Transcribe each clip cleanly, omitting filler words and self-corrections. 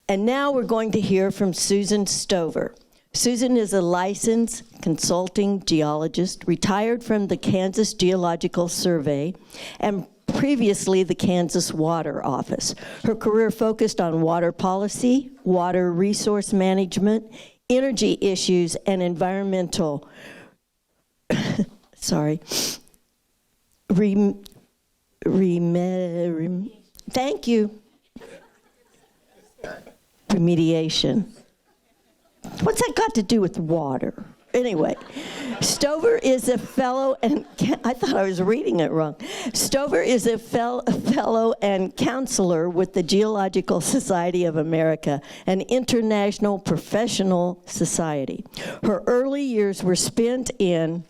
And now we're going to hear from Susan Stover. Susan is a licensed consulting geologist, retired from the Kansas Geological Survey, and previously the Kansas Water Office. Her career focused on water policy, water resource management, energy issues, and environmental, thank you. Remediation. What's that got to do with water? Anyway, Stover is a fellow, and I thought I was reading it wrong. Stover is a fellow and counselor with the Geological Society of America, an international professional society. Her early years were spent in,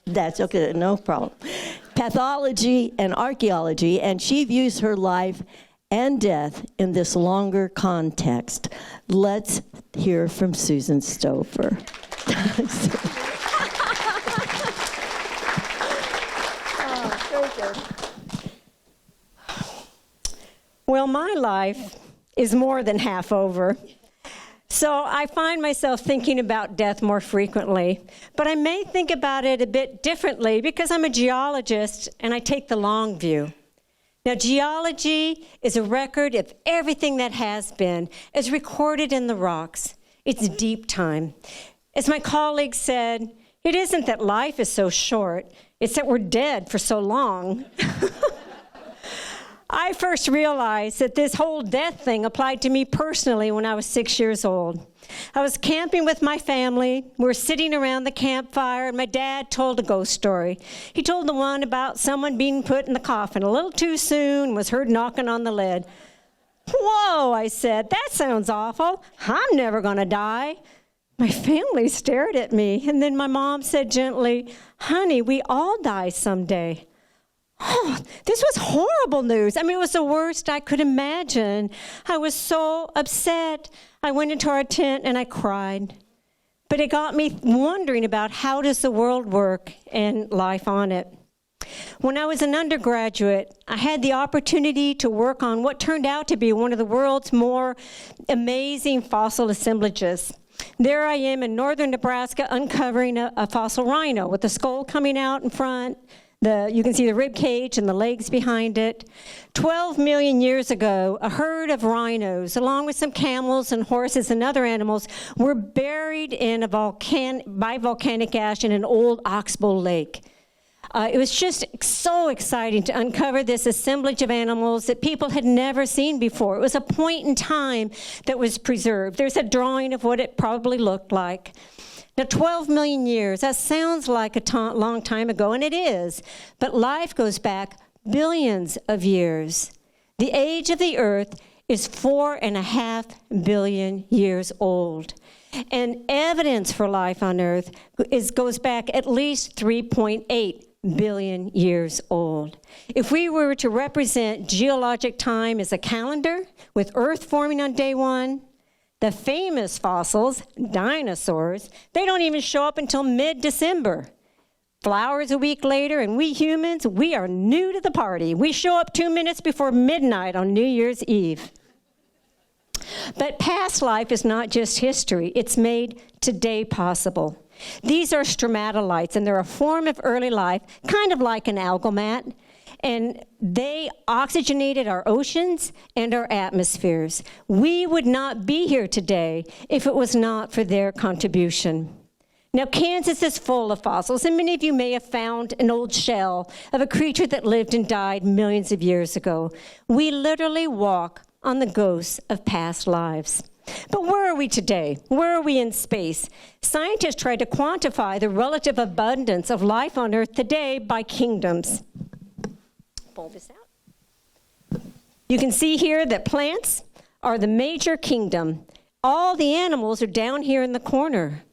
that's okay, no problem, pathology and archaeology, and she views her life and death in this longer context. Let's hear from Susan Stover. Well, my life is more than half over. So I find myself thinking about death more frequently, but I may think about it a bit differently because I'm a geologist and I take the long view. Now, geology is a record of everything that has been, as recorded in the rocks. It's deep time. As my colleague said, it isn't that life is so short, it's that we're dead for so long. I first realized that this whole death thing applied to me personally when I was 6 years old. I was camping with my family. We were sitting around the campfire, and my dad told a ghost story. He told the one about someone being put in the coffin a little too soon and was heard knocking on the lid. Whoa, I said, that sounds awful. I'm never going to die. My family stared at me, and then my mom said gently, honey, we all die someday. Oh, this was horrible news. I mean, it was the worst I could imagine. I was so upset. I went into our tent and I cried. But it got me wondering about how does the world work and life on it. When I was an undergraduate, I had the opportunity to work on what turned out to be one of the world's more amazing fossil assemblages. There I am in northern Nebraska uncovering a fossil rhino with the skull coming out in front. You can see the rib cage and the legs behind it. 12 million years ago, a herd of rhinos, along with some camels and horses and other animals, were buried in by volcanic ash in an old oxbow lake. It was just so exciting to uncover this assemblage of animals that people had never seen before. It was a point in time that was preserved. There's a drawing of what it probably looked like. Now, 12 million years, that sounds like a long time ago, and it is, but life goes back billions of years. The age of the earth is 4.5 billion years old, and evidence for life on earth goes back at least 3.8 billion years old. If we were to represent geologic time as a calendar, with Earth forming on day one, the famous fossils, dinosaurs, they don't even show up until mid-December. Flowers a week later, and we humans, we are new to the party. We show up 2 minutes before midnight on New Year's Eve. But past life is not just history. It's made today possible. These are stromatolites, and they're a form of early life, kind of like an algal mat. And they oxygenated our oceans and our atmospheres. We would not be here today if it was not for their contribution. Now, Kansas is full of fossils, and many of you may have found an old shell of a creature that lived and died millions of years ago. We literally walk on the ghosts of past lives. But where are we today? Where are we in space? Scientists try to quantify the relative abundance of life on Earth today by kingdoms. Pull this out. You can see here that plants are the major kingdom. All the animals are down here in the corner.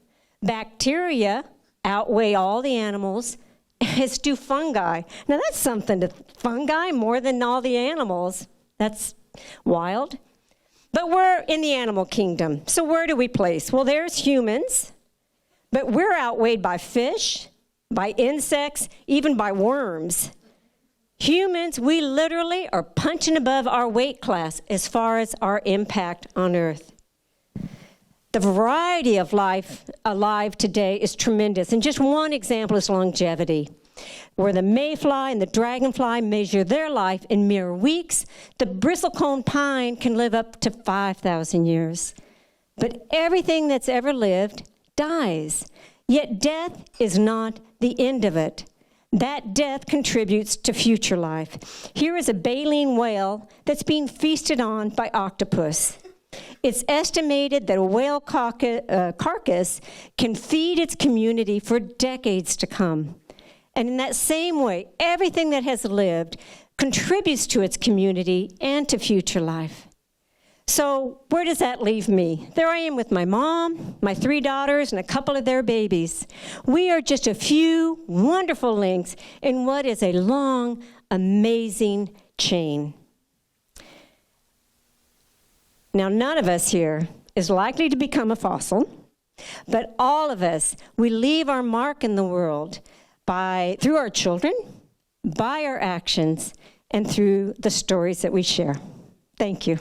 Bacteria outweigh all the animals, as do fungi. Now that's something to fungi more than all the animals. That's wild. But we're in the animal kingdom. So where do we place? Well, there's humans, but we're outweighed by fish, by insects, even by worms. Humans, we literally are punching above our weight class as far as our impact on Earth. The variety of life alive today is tremendous, and just one example is longevity. Where the mayfly and the dragonfly measure their life in mere weeks, the bristlecone pine can live up to 5,000 years. But everything that's ever lived dies. Yet death is not the end of it. That death contributes to future life. Here is a baleen whale that's being feasted on by octopus. It's estimated that a whale carcass can feed its community for decades to come. And in that same way, everything that has lived contributes to its community and to future life. So where does that leave me? There I am with my mom, my 3 daughters, and a couple of their babies. We are just a few wonderful links in what is a long, amazing chain. Now, none of us here is likely to become a fossil, but all of us, we leave our mark in the world through our children, by our actions, and through the stories that we share. Thank you.